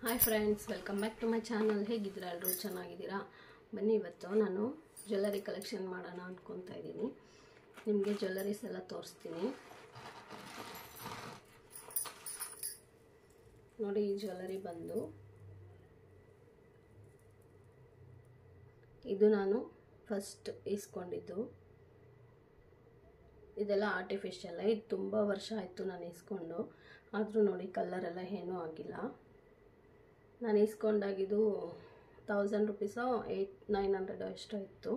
Hi friends, welcome back to my channel. ಹೇಗಿದ್ದೀರಾ? ಎಲ್ಲರೂ ಚೆನ್ನಾಗಿದ್ದೀರಾ? ಬನ್ನಿ, ಇವತ್ತು ನಾನು ಜ್ಯುವೆಲ್ಲರಿ ಕಲೆಕ್ಷನ್ ಮಾಡೋಣ ಅಂದ್ಕೊತಾ ಇದ್ದೀನಿ. ನಿಮಗೆ ಜ್ಯುವೆಲ್ಲರೀಸ್ ಎಲ್ಲ ತೋರಿಸ್ತೀನಿ. ನೋಡಿ, ಈ ಜ್ಯುವೆಲ್ಲರಿ ಬಂದು ಇದು ನಾನು ಫಸ್ಟ್ ಇಸ್ಕೊಂಡಿದ್ದು. ಇದೆಲ್ಲ ಆರ್ಟಿಫಿಷಿಯಲ್. ಇದು ತುಂಬ ವರ್ಷ ಆಯಿತು ನಾನು ಇಸ್ಕೊಂಡು. ಆದರೂ ನೋಡಿ, ಕಲರ್ ಎಲ್ಲ ಏನೂ ಆಗಿಲ್ಲ. ನಾನು ಇಸ್ಕೊಂಡಾಗಿದ್ದು 1000 ರುಪೀಸೋ 900 ಎಷ್ಟೋ ಇತ್ತು.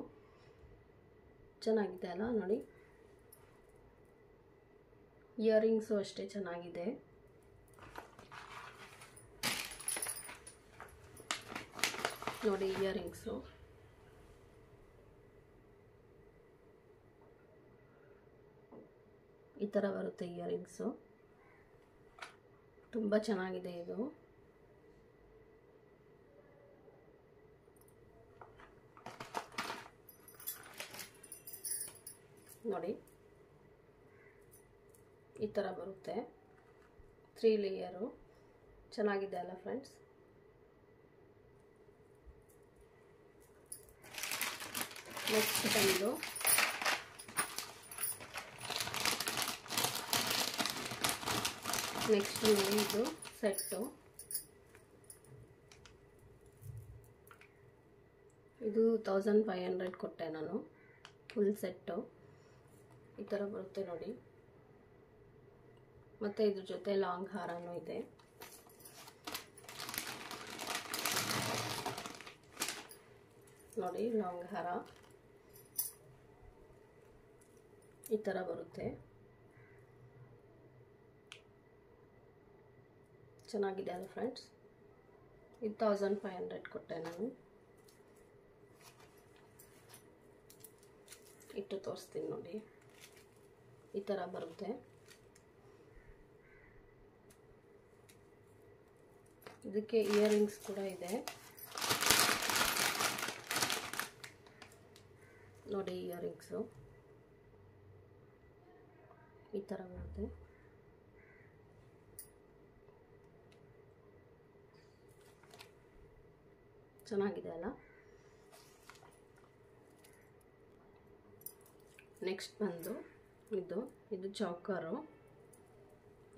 ಚೆನ್ನಾಗಿದೆ ಅಲ್ಲ ನೋಡಿ. ಇಯರಿಂಗ್ಸು ಅಷ್ಟೇ ಚೆನ್ನಾಗಿದೆ. ನೋಡಿ, ಇಯರಿಂಗ್ಸು ಈ ಥರ ಬರುತ್ತೆ. ಇಯರಿಂಗ್ಸು ತುಂಬ ಚೆನ್ನಾಗಿದೆ. ಇದು ನೋಡಿ, ಈ ಥರ ಬರುತ್ತೆ. 3 ಲೇಯರು. ಚೆನ್ನಾಗಿದೆ ಅಲ್ಲ ಫ್ರೆಂಡ್ಸ್? ನೆಕ್ಸ್ಟ್ ಬಂದು ನೋಡಿ, ಇದು ಸೆಟ್ಟು. ಇದು 1500 ಕೊಟ್ಟೆ ನಾನು. ಫುಲ್ ಸೆಟ್ಟು ಈ ಥರ ಬರುತ್ತೆ ನೋಡಿ. ಮತ್ತು ಇದ್ರ ಜೊತೆ ಲಾಂಗ್ ಹಾರನೂ ಇದೆ. ನೋಡಿ, ಲಾಂಗ್ ಹಾರ ಈ ಥರ ಬರುತ್ತೆ. ಚೆನ್ನಾಗಿದೆ ಅಲ್ಲ ಫ್ರೆಂಡ್ಸ್? ಇದು 1500 ಕೊಟ್ಟೆ ನಾನು. ಇಟ್ಟು ತೋರಿಸ್ತೀನಿ ನೋಡಿ. ಈ ಥರ ಬರುತ್ತೆ. ಇದಕ್ಕೆ ಇಯರಿಂಗ್ಸ್ ಕೂಡ ಇದೆ ನೋಡಿ. ಇಯರಿಂಗ್ಸು ಈ ಥರ ಬರುತ್ತೆ. ಚೆನ್ನಾಗಿದೆ ಅಲ್ಲ? ನೆಕ್ಸ್ಟ್ ಬಂದು ಇದು ಚೌಕರು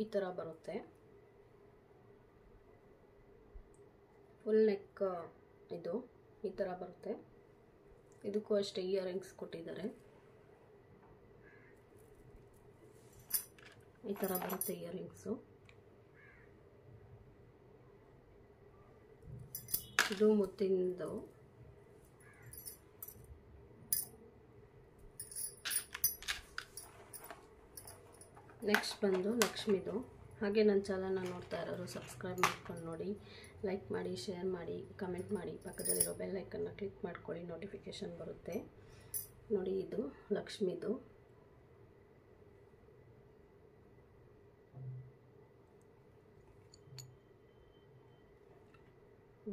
ಈ ಥರ ಬರುತ್ತೆ. ಫುಲ್ ನೆಕ್ ಇದು ಈ ಥರ ಬರುತ್ತೆ. ಇದಕ್ಕೂ ಅಷ್ಟೇ ಇಯರಿಂಗ್ಸ್ ಕೊಟ್ಟಿದ್ದಾರೆ. ಈ ಥರ ಬರುತ್ತೆ ಇಯರಿಂಗ್ಸು. ಇದು ಮುತ್ತಿಂದು. ನೆಕ್ಸ್ಟ್ ಬಂದು ಲಕ್ಷ್ಮಿದು. ಹಾಗೆ ನನ್ನ ಚಾನಲ್ನ ನೋಡ್ತಾ ಇರೋರು ಸಬ್ಸ್ಕ್ರೈಬ್ ಮಾಡ್ಕೊಂಡು ನೋಡಿ, ಲೈಕ್ ಮಾಡಿ, ಶೇರ್ ಮಾಡಿ, ಕಮೆಂಟ್ ಮಾಡಿ. ಪಕ್ಕದಲ್ಲಿರೋ ಬೆಲ್ ಐಕನ್ನ ಕ್ಲಿಕ್ ಮಾಡ್ಕೊಳ್ಳಿ, ನೋಟಿಫಿಕೇಷನ್ ಬರುತ್ತೆ ನೋಡಿ. ಇದು ಲಕ್ಷ್ಮಿದು.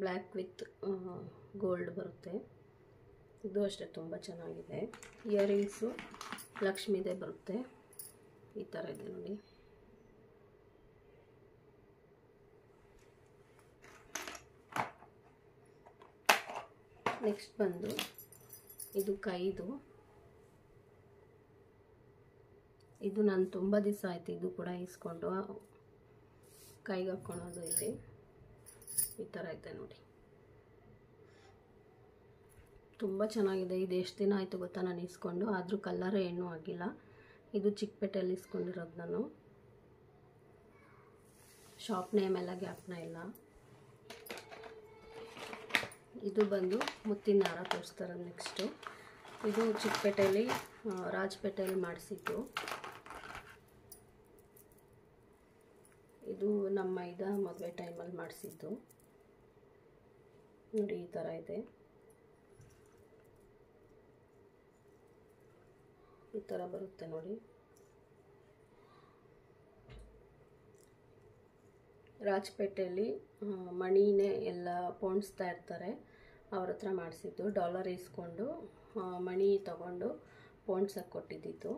ಬ್ಲ್ಯಾಕ್ ವಿತ್ ಗೋಲ್ಡ್ ಬರುತ್ತೆ. ಇದು ಅಷ್ಟೇ ತುಂಬ ಚೆನ್ನಾಗಿದೆ. ಇಯರಿಂಗ್ಸು ಲಕ್ಷ್ಮಿದೇ ಬರುತ್ತೆ. ಈ ಥರ ಇದೆ ನೋಡಿ. ನೆಕ್ಸ್ಟ್ ಬಂದು ಇದು ಕೈದು. ಇದು ನಾನು ತುಂಬ ದಿವಸ ಆಯ್ತು ಇದು ಕೂಡ ಇಸ್ಕೊಂಡು. ಕೈಗೆ ಹಾಕ್ಕೊಳೋದು ಇಲ್ಲಿ ಈ ಥರ ಇದೆ ನೋಡಿ. ತುಂಬ ಚೆನ್ನಾಗಿದೆ. ಇದು ಎಷ್ಟು ದಿನ ಆಯಿತು ಗೊತ್ತಾ ನಾನು ಇಸ್ಕೊಂಡು, ಆದರೂ ಕಲರೇ ಏನೂ ಆಗಿಲ್ಲ. ಇದು ಚಿಕ್ಕಪೇಟೆಯಲ್ಲಿ ಇಸ್ಕೊಂಡಿರೋದು ನಾನು. ಶಾಪ್ ನೇಮ್ ಎಲ್ಲ ಗ್ಯಾಪ್ನ ಇಲ್ಲ. ಇದು ಬಂದು ಮುತ್ತಿನ ಹಾರ ತೋರಿಸ್ತಾರೆ. ನೆಕ್ಸ್ಟು ಇದು ಚಿಕ್ಕಪೇಟೆಯಲ್ಲಿ ರಾಜಪೇಟೆಯಲ್ಲಿ ಮಾಡಿಸಿದ್ದು. ಇದು ನಮ್ಮ ಮದುವೆ ಟೈಮಲ್ಲಿ ಮಾಡಿಸಿದ್ದು ನೋಡಿ. ಈ ಥರ ಇದೆ. ಈ ಥರ ಬರುತ್ತೆ ನೋಡಿ. ರಾಜಪೇಟೆಯಲ್ಲಿ ಮಣಿನೇ ಎಲ್ಲ ಪೋಣಿಸ್ತಾ ಇರ್ತಾರೆ, ಅವ್ರ ಹತ್ರ ಮಾಡಿಸಿದ್ದು. ಡಾಲರ್ ಇಸ್ಕೊಂಡು ಮಣಿ ತಗೊಂಡು ಪೋಣ್ಸಕ್ಕೆ ಕೊಟ್ಟಿದ್ದಿತ್ತು.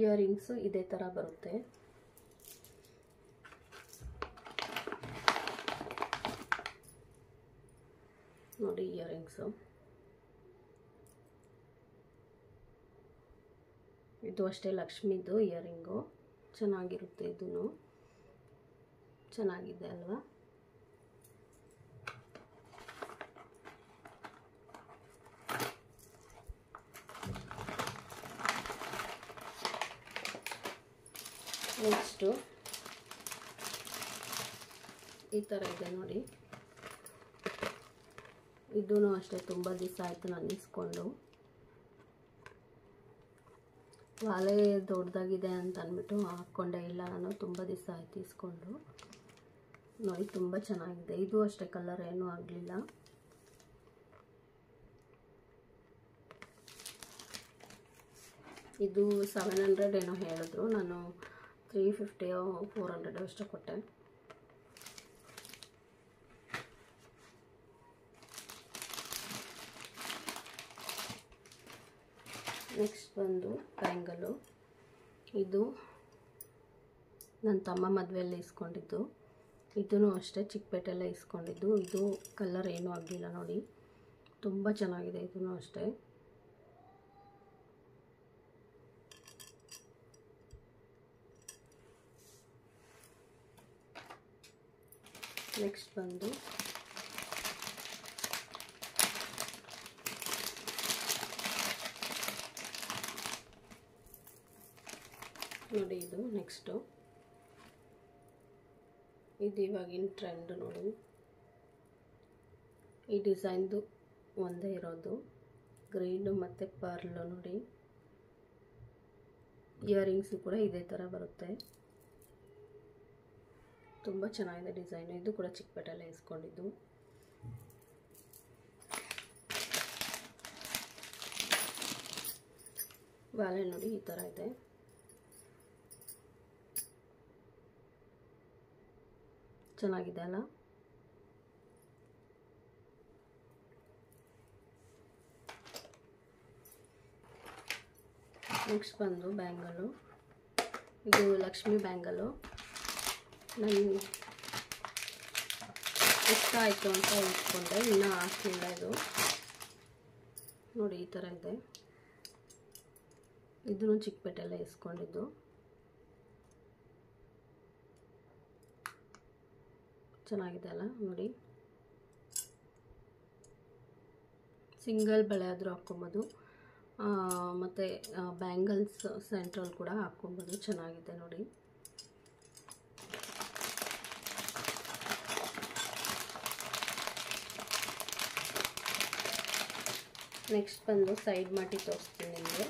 ಇಯರಿಂಗ್ಸು ಇದೇ ಥರ ಬರುತ್ತೆ. ನೋಡಿ ಇಯರಿಂಗ್ಸು. ಇದು ಅಷ್ಟೇ ಲಕ್ಷ್ಮಿದು ಇಯರಿಂಗು, ಚೆನ್ನಾಗಿರುತ್ತೆ. ಇದೂ ಚೆನ್ನಾಗಿದೆ ಅಲ್ವಾ? ನೆಕ್ಸ್ಟು ಈ ಥರ ಇದೆ ನೋಡಿ. ಇದೂ ಅಷ್ಟೇ ತುಂಬ ದಿವಸ ಆಯಿತು ನಾನು ಇಸ್ಕೊಂಡು. ವಾಲೆ ದೊಡ್ಡದಾಗಿದೆ ಅಂತ ಅಂದ್ಬಿಟ್ಟು ಹಾಕ್ಕೊಂಡೇ ಇಲ್ಲ ನಾನು, ತುಂಬ ದಿವಸ ಆಯಿತು ಇಸ್ಕೊಂಡು. ನೋಡಿ ತುಂಬ ಚೆನ್ನಾಗಿದೆ. ಇದು ಅಷ್ಟೇ ಕಲರ್ ಏನೂ ಆಗಲಿಲ್ಲ. ಇದು 700 ಏನೋ ಹೇಳಿದ್ರು, ನಾನು 350 400 ಅಷ್ಟು ಕೊಟ್ಟೆ. ನೆಕ್ಸ್ಟ್ ಬಂದು ಬ್ಯಾಂಗಲು. ಇದು ನನ್ನ ತಮ್ಮ ಮದುವೆಯಲ್ಲಿ ಇಸ್ಕೊಂಡಿದ್ದು. ಇದೂ ಅಷ್ಟೇ ಚಿಕ್ಕಪೇಟೆಯಲ್ಲೇ ಇಸ್ಕೊಂಡಿದ್ದು. ಇದು ಕಲರ್ ಏನೂ ಆಗಲಿಲ್ಲ ನೋಡಿ, ತುಂಬ ಚೆನ್ನಾಗಿದೆ. ಇದೂ ಅಷ್ಟೇ. ನೆಕ್ಸ್ಟ್ ಬಂದು ನೋಡಿ, ಇದು ನೆಕ್ಸ್ಟು. ಇದು ಇವಾಗಿನ ಟ್ರೆಂಡ್ ನೋಡಿ. ಈ ಡಿಸೈನ್ದು ಒಂದೇ ಇರೋದು, ಗ್ರೀನು ಮತ್ತು ಪರ್ಲು ನೋಡಿ. ಇಯರಿಂಗ್ಸು ಕೂಡ ಇದೇ ಥರ ಬರುತ್ತೆ. ತುಂಬ ಚೆನ್ನಾಗಿದೆ ಡಿಸೈನು. ಇದು ಕೂಡ ಚಿಕ್ಕಪೇಟೆಯಲ್ಲೇ ಇಸ್ಕೊಂಡಿದ್ದು. ವಾಲೆ ನೋಡಿ ಈ ಥರ ಇದೆ. ಚೆನ್ನಾಗಿದೆ ಅಲ್ಲ? ನೆಕ್ಸ್ಟ್ ಬಂದು ಬ್ಯಾಂಗಲು. ಇದು ಲಕ್ಷ್ಮಿ ಬ್ಯಾಂಗಲು. ನನಗೆ ಇಷ್ಟ ಆಯಿತು ಅಂತ ಇಟ್ಕೊಂಡೆ, ಇನ್ನೂ ಹಾಕಲಿಲ್ಲ. ಇದು ನೋಡಿ ಈ ಥರ ಇದೆ. ಇದನ್ನು ಚಿಕ್ಕಪೇಟೆಯಲ್ಲೇ ಇಸ್ಕೊಂಡಿದ್ದು. ಚೆನ್ನಾಗಿದೆ ಅಲ್ಲ ನೋಡಿ. ಸಿಂಗಲ್ ಬಳೆ ಆದರೂ ಹಾಕ್ಕೊಬೋದು, ಮತ್ತು ಬ್ಯಾಂಗಲ್ಸ್ ಸೆಂಟ್ರಲ್ ಕೂಡ ಹಾಕ್ಕೊಬೋದು. ಚೆನ್ನಾಗಿದೆ ನೋಡಿ. ನೆಕ್ಸ್ಟ್ ಬಂದು ಸೈಡ್ ಮಾಟಿ ತೋರಿಸ್ತೀನಿ ನಿಮಗೆ.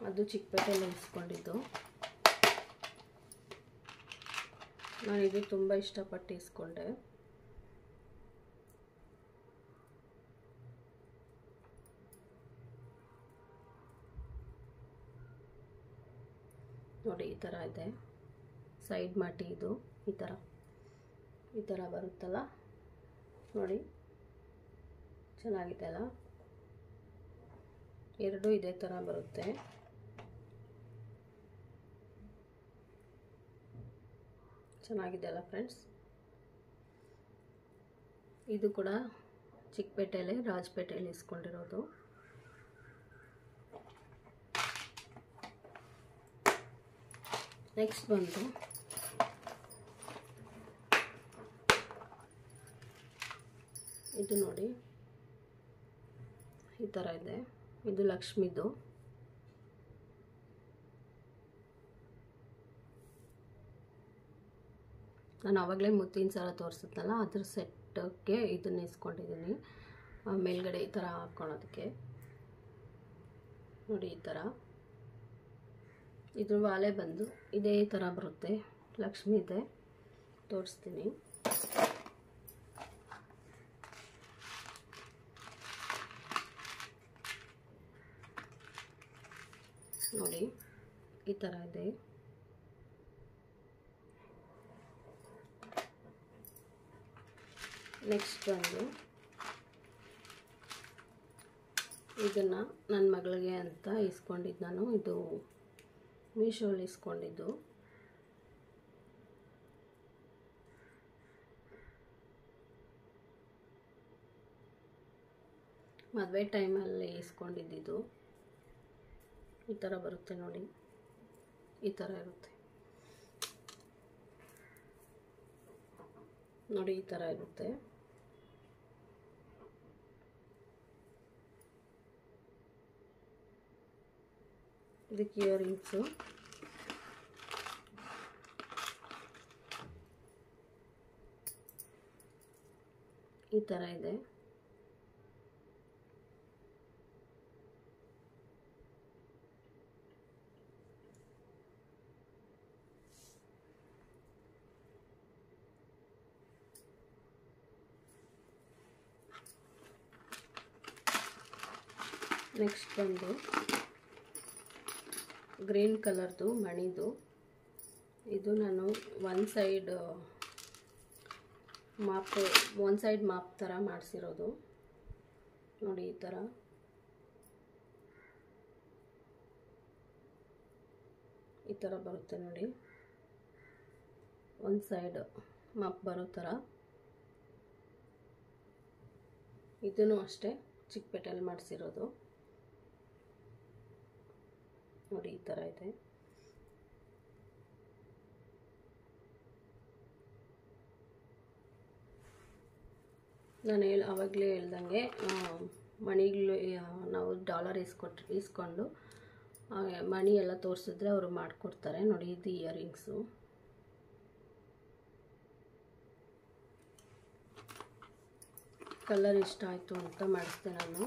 ಅದು ಚಿಕ್ಕಪೇಟೆಯಲ್ಲಿ ಇಸ್ಕೊಂಡಿದ್ದು. ನಾನು ಇದು ತುಂಬ ಇಷ್ಟಪಟ್ಟು ಇಸ್ಕೊಂಡೆ. ನೋಡಿ ಈ ಥರ ಇದೆ ಸೈಡ್ ಮಾಟಿ. ಇದು ಈ ಥರ ಬರುತ್ತಲ್ಲ ನೋಡಿ, ಚೆನ್ನಾಗಿದೆ ಅಲ್ಲ? ಎರಡೂ ಇದೇ ಥರ ಬರುತ್ತೆ. ಚೆನ್ನಾಗಿದೆ ಅಲ್ಲ ಫ್ರೆಂಡ್ಸ್? ಇದು ಕೂಡ ಚಿಕ್ಕಪೇಟೆಯಲ್ಲಿ ರಾಜಪೇಟೆಯಲ್ಲಿ ಇಸ್ಕೊಂಡಿರೋದು. ನೆಕ್ಸ್ಟ್ ಬಂದು ಇದು ನೋಡಿ ಈ ಥರ ಇದೆ. ಇದು ಲಕ್ಷ್ಮಿದು. ನಾನು ಆವಾಗಲೇ ಮುತ್ತಿನ ಸರ ತೋರಿಸಿದ್ನಲ್ಲ, ಅದ್ರ ಸೆಟ್ಟಕ್ಕೆ ಇದನ್ನ ಇಸ್ಕೊಂಡಿದ್ದೀನಿ. ಮೇಲ್ಗಡೆ ಈ ಥರ ಹಾಕ್ಕೊಳ್ಳೋದಕ್ಕೆ ನೋಡಿ ಈ ಥರ. ಇದ್ರ ವಾಲೆ ಬಂದು ಇದೇ ಥರ ಬರುತ್ತೆ. ಲಕ್ಷ್ಮಿ ಇದೆ, ತೋರಿಸ್ತೀನಿ. ನೋಡಿ ಈ ಥರ ಇದೆ. ನೆಕ್ಸ್ಟ್ ಬಂದು ಇದನ್ನು ನನ್ನ ಮಗಳಿಗೆ ಅಂತ ಇಸ್ಕೊಂಡಿದ್ದು ನಾನು. ಇದು ಮೀಶೋಲ್ಲಿ ಇಸ್ಕೊಂಡಿದ್ದು. ಮದುವೆ ಟೈಮಲ್ಲಿ ಇಸ್ಕೊಂಡಿದ್ದು. ಈ ಥರ ಬರುತ್ತೆ ನೋಡಿ, ಈ ಥರ ಇರುತ್ತೆ ನೋಡಿ, ಈ ಥರ ಇರುತ್ತೆ. ಇದಕ್ಕೆ ಇಯರಿಂಗ್ಸು ಈ ಥರ ಇದೆ. ನೆಕ್ಸ್ಟ್ ಬಂದು ಗ್ರೀನ್ ಕಲರ್ದು ಮಣಿದು. ಇದು ನಾನು ಒನ್ ಸೈಡ್ ಮಾಪ್ ಥರ ಮಾಡಿಸಿರೋದು ನೋಡಿ. ಈ ಥರ ಬರುತ್ತೆ ನೋಡಿ, ಒಂದು ಸೈಡ್ ಮಾಪ್ ಬರೋ ಥರ. ಇದೂ ಅಷ್ಟೇ ಚಿಕ್ಕಪೇಟೆಯಲ್ಲಿ ಮಾಡಿಸಿರೋದು ನೋಡಿ, ಈ ಥರ ಇದೆ. ನಾನು ಆವಾಗಲೇ ಹೇಳ್ದಂಗೆ ಮಣಿಗಳು ನಾವು ಡಾಲರ್ ಇಸ್ಕೊಂಡು ಮಣಿ ಎಲ್ಲ ತೋರಿಸಿದ್ರೆ ಅವರು ಮಾಡಿಕೊಡ್ತಾರೆ ನೋಡಿ. ಇದು ಇಯರಿಂಗ್ಸು. ಕಲರ್ ಇಷ್ಟ ಆಯಿತು ಅಂತ ಮಾಡಿಸ್ದೆ ನಾನು.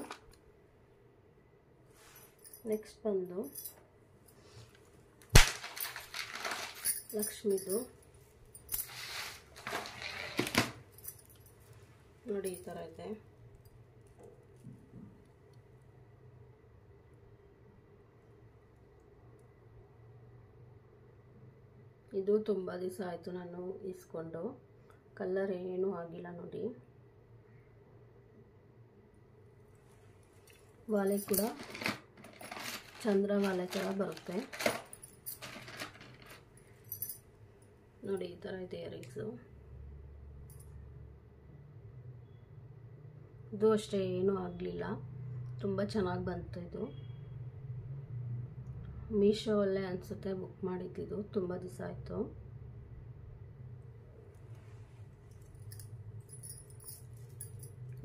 ನೆಕ್ಸ್ಟ್ ಬಂದು ಲಕ್ಷ್ಮಿದು ನೋಡಿ, ಈ ಥರ ಇದೆ. ಇದು ತುಂಬ ದಿವಸ ಆಯಿತು ನಾನು ಇಸ್ಕೊಂಡು, ಕಲರ್ ಏನೂ ಆಗಿಲ್ಲ ನೋಡಿ. ವಾಲೆ ಕೂಡ ಚಂದ್ರ ವಾಲೆ ಥರ ಬರುತ್ತೆ ನೋಡಿ, ಈ ಥರ ಇದೆ ಇಯರಿಂಗ್ಸು. ಇದು ಅಷ್ಟೇ ಏನೂ ಆಗಲಿಲ್ಲ, ತುಂಬ ಚೆನ್ನಾಗಿ ಬಂತು. ಇದು ಮೀಶೋ ಅಲ್ಲೇ ಅನಿಸುತ್ತೆ ಬುಕ್ ಮಾಡಿದ್ದು, ತುಂಬ ದಿವಸ ಆಯಿತು.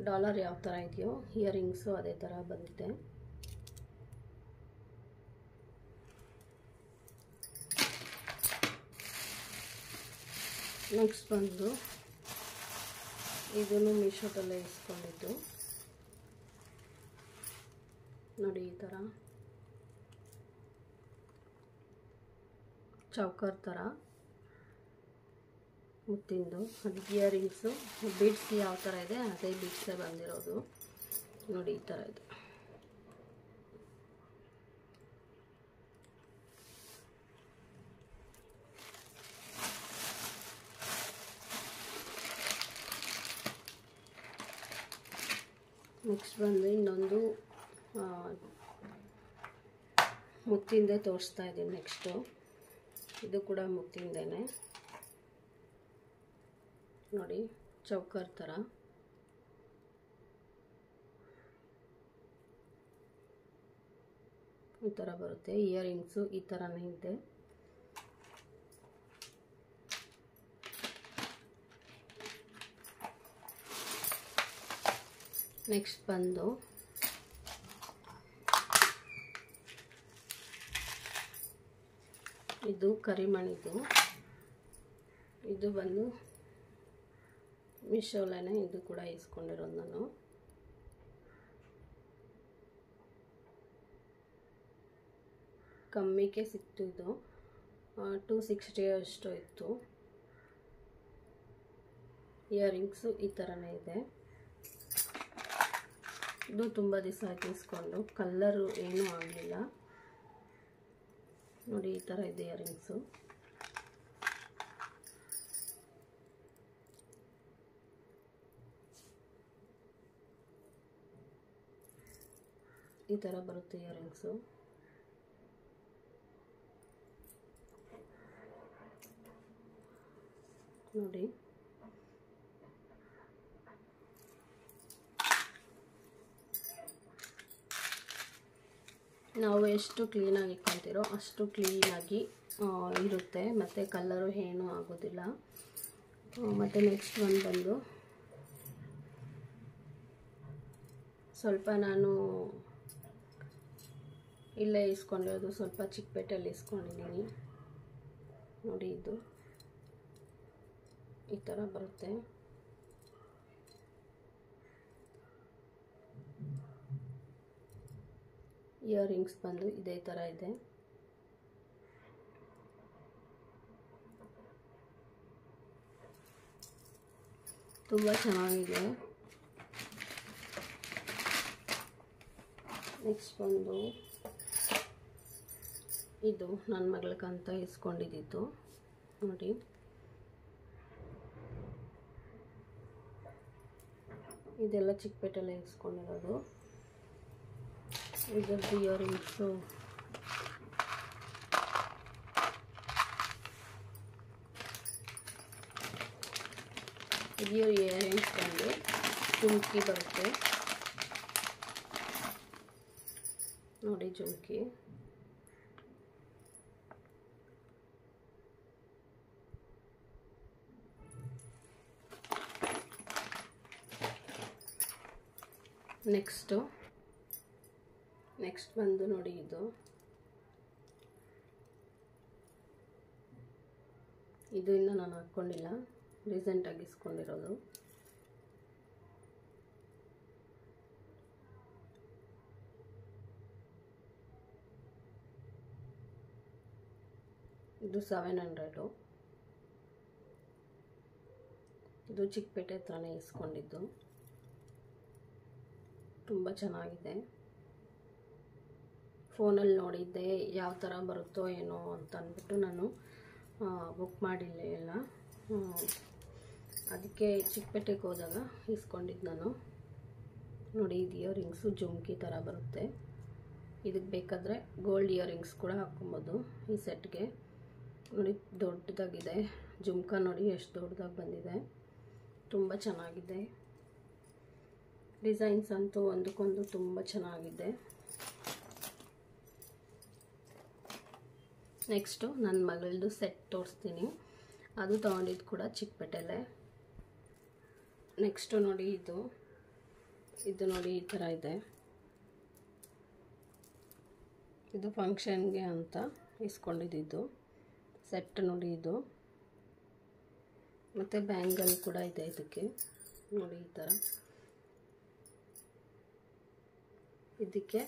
ಡಾಲರ್ ಯಾವ ಥರ ಇದೆಯೋ ಇಯರಿಂಗ್ಸು ಅದೇ ಥರ ಬಂದಿದೆ. ನೆಕ್ಸ್ಟ್ ಬಂದು ಇದನ್ನು ಮೀಶೋದಲ್ಲೇ ಇಸ್ಕೊಂಡಿದ್ದು ನೋಡಿ, ಈ ಥರ ಚೌಕರ್ ಥರ ಮುತ್ತಿಂದು. ಅದು ಇಯರಿಂಗ್ಸು ಬೀಡ್ಸ್ ಯಾವ ಥರ ಇದೆ ಅದೇ ಬೀಡ್ಸೇ ಬಂದಿರೋದು ನೋಡಿ, ಈ ಥರ ಇದೆ. ನೆಕ್ಸ್ಟ್ ಬಂದು ಇನ್ನೊಂದು ಮುತ್ತಿಂದೆ ತೋರಿಸ್ತಾ ಇದ್ದೀನಿ. ನೆಕ್ಸ್ಟು ಇದು ಕೂಡ ಮುತ್ತಿಂದೇನೆ ನೋಡಿ, ಚೌಕರ್ ಥರ. ಈ ಥರ ಬರುತ್ತೆ. ಇಯರಿಂಗ್ಸು ಈ ಥರನೇ ಇದೆ. ನೆಕ್ಸ್ಟ್ ಬಂದು ಇದು ಕರಿಮಣಿದು. ಇದು ಬಂದು ಮೀಶೋಲೇ ಇದು ಕೂಡ ಇಸ್ಕೊಂಡಿರೋದು ನಾನು. ಕಮ್ಮಿಗೆ ಸಿಕ್ತು. ಇದು 260 ಅಷ್ಟು ಇತ್ತು. ಇಯರಿಂಗ್ಸು ಈ ಥರನೇ ಇದೆ. ಇದು ತುಂಬ ದಿವಸ ಆಯ್ತು ಇಸ್ಕೊಂಡು, ಕಲ್ಲರು ಏನೂ ಆಗಲಿಲ್ಲ ನೋಡಿ, ಈ ಥರ ಇದೆ ಇಯರಿಂಗ್ಸು. ಈ ಥರ ಬರುತ್ತೆ ಇಯರಿಂಗ್ಸು ನೋಡಿ. ನಾವು ಎಷ್ಟು ಕ್ಲೀನಾಗಿ ಇಟ್ಕೊಳ್ತೀರೋ ಅಷ್ಟು ಕ್ಲೀನಾಗಿ ಇರುತ್ತೆ, ಮತ್ತು ಕಲರು ಏನೂ ಆಗೋದಿಲ್ಲ. ಮತ್ತು ನೆಕ್ಸ್ಟ್ ಒಂದು ಬಂದು ಸ್ವಲ್ಪ ನಾನು ಇಲ್ಲೇ ಇಸ್ಕೊಂಡಿರೋದು, ಸ್ವಲ್ಪ ಚಿಕ್ಕಪೇಟೆಯಲ್ಲಿ ಇಸ್ಕೊಂಡಿದ್ದೀನಿ ನೋಡಿ. ಇದು ಈ ಥರ ಬರುತ್ತೆ. ಇಯರಿಂಗ್ಸ್ ಬಂದು ಇದೇ ಥರ ಇದೆ. ತುಂಬ ಚೆನ್ನಾಗಿದೆ. ನೆಕ್ಸ್ಟ್ ಬಂದು ಇದು ನನ್ನ ಮಗಳಿಗಂತ ಇಸ್ಕೊಂಡಿದ್ದು ನೋಡಿ. ಇದೆಲ್ಲ ಚಿಕ್ಕಪೇಟೆಲ್ಲೇ ಇಸ್ಕೊಂಡಿರೋದು. ಇದರದ್ದು ಇಯರಿಂಗ್ಸು ಇಯರಿಂಗ್ಸ್ ಬಂದು ಜುಮ್ಕಿ ಬರುತ್ತೆ ನೋಡಿ, ಜುಮ್ಕಿ. ನೆಕ್ಸ್ಟ್ ಬಂದು ನೋಡಿ, ಇದು ಇನ್ನೂ ನಾನು ಹಾಕ್ಕೊಂಡಿಲ್ಲ, ರೀಸೆಂಟಾಗಿ ಇಸ್ಕೊಂಡಿರೋದು. ಇದು 700. ಇದು ಚಿಕ್ಕಪೇಟೆ ಹತ್ರನೇ ಇಸ್ಕೊಂಡಿದ್ದು. ತುಂಬ ಚೆನ್ನಾಗಿದೆ. ಫೋನಲ್ಲಿ ನೋಡಿದ್ದೆ ಯಾವ ಥರ ಬರುತ್ತೋ ಏನೋ ಅಂತ ಅಂದ್ಬಿಟ್ಟು ನಾನು ಬುಕ್ ಮಾಡಿಲ್ಲ ಎಲ್ಲ. ಅದಕ್ಕೆ ಚಿಕ್ಕಪೇಟೆಗೆ ಹೋದಾಗ ಇಸ್ಕೊಂಡಿದ್ದು ನಾನು ನೋಡಿ. ಇದು ಇಯರಿಂಗ್ಸು ಜುಮ್ಕಿ ಥರ ಬರುತ್ತೆ. ಇದಕ್ಕೆ ಬೇಕಾದರೆ ಗೋಲ್ಡ್ ಇಯರಿಂಗ್ಸ್ ಕೂಡ ಹಾಕ್ಕೊಬೋದು ಈ ಸೆಟ್ಗೆ ನೋಡಿ. ದೊಡ್ಡದಾಗಿದೆ ಜುಮ್ಕ ನೋಡಿ, ಎಷ್ಟು ದೊಡ್ಡದಾಗಿ ಬಂದಿದೆ. ತುಂಬ ಚೆನ್ನಾಗಿದೆ. ಡಿಸೈನ್ಸ್ ಅಂತೂ ಒಂದಕ್ಕೊಂದು ತುಂಬ ಚೆನ್ನಾಗಿದೆ. ನೆಕ್ಸ್ಟು ನನ್ನ ಮಗಳದ್ದು ಸೆಟ್ ತೋರಿಸ್ತೀನಿ. ಅದು ತೊಗೊಂಡಿದ್ದು ಕೂಡ ಚಿಕ್ಕಪೇಟೆಲ್ಲೇ. ನೆಕ್ಸ್ಟು ನೋಡಿ, ಇದು ನೋಡಿ ಈ ಥರ ಇದೆ. ಇದು ಫಂಕ್ಷನ್ಗೆ ಅಂತ ಇಸ್ಕೊಂಡಿದ್ದು ಸೆಟ್ ನೋಡಿ. ಇದು ಮತ್ತು ಬ್ಯಾಂಗಲ್ ಕೂಡ ಇದೆ ಇದಕ್ಕೆ ನೋಡಿ. ಈ ಥರ ಇದಕ್ಕೆ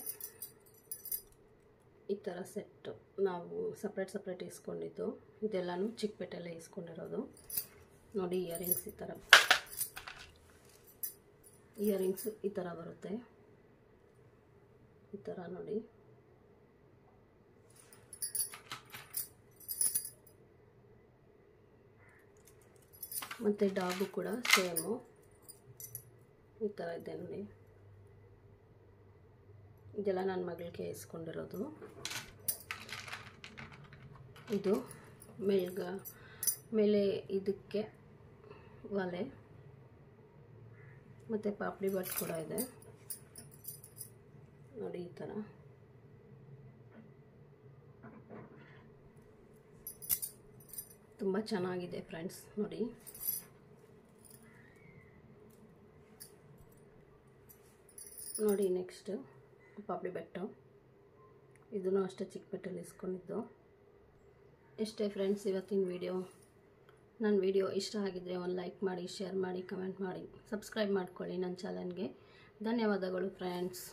ಈ ಥರ ಸೆಟ್ಟು ನಾವು ಸಪ್ರೇಟ್ ಇಸ್ಕೊಂಡಿದ್ದು. ಇದೆಲ್ಲನೂ ಚಿಕ್ಕಪೇಟೆಲ್ಲೇ ಇಸ್ಕೊಂಡಿರೋದು ನೋಡಿ. ಇಯರಿಂಗ್ಸ್ ಈ ಥರ ಬರುತ್ತೆ. ಈ ಥರ ನೋಡಿ. ಮತ್ತು ಡಾಬು ಕೂಡ ಸೇಮು ಈ ಥರ ಇದೆ ನೋಡಿ. ಇದೆಲ್ಲ ನನ್ನ ಮಗಳಿಗೆ ಇಸ್ಕೊಂಡಿರೋದು. ಇದು ಮೇಲೆ ಇದಕ್ಕೆ ಒಲೆ ಮತ್ತು ಪಾಪಡಿ ಬಟ್ ಕೂಡ ಇದೆ ನೋಡಿ. ಈ ಥರ ತುಂಬ ಚೆನ್ನಾಗಿದೆ ಫ್ರೆಂಡ್ಸ್ ನೋಡಿ. ನೋಡಿ ನೆಕ್ಸ್ಟ್ ಪಾಪಡಿ ಬೆಟ್ಟು. ಇದನ್ನು ಅಷ್ಟೇ ಚಿಕ್ಕಪೇಟೆಯಲ್ಲಿ ಇಸ್ಕೊಂಡಿದ್ದು. ಇಷ್ಟೇ ಫ್ರೆಂಡ್ಸ್ ಇವತ್ತಿನ ವಿಡಿಯೋ. ನನ್ನ ವಿಡಿಯೋ ಇಷ್ಟ ಆಗಿದ್ದರೆ ಒಂದು ಲೈಕ್ ಮಾಡಿ, ಶೇರ್ ಮಾಡಿ, ಕಮೆಂಟ್ ಮಾಡಿ, ಸಬ್ಸ್ಕ್ರೈಬ್ ಮಾಡ್ಕೊಳ್ಳಿ ನನ್ನ ಚಾನಲ್ಗೆ. ಧನ್ಯವಾದಗಳು ಫ್ರೆಂಡ್ಸ್.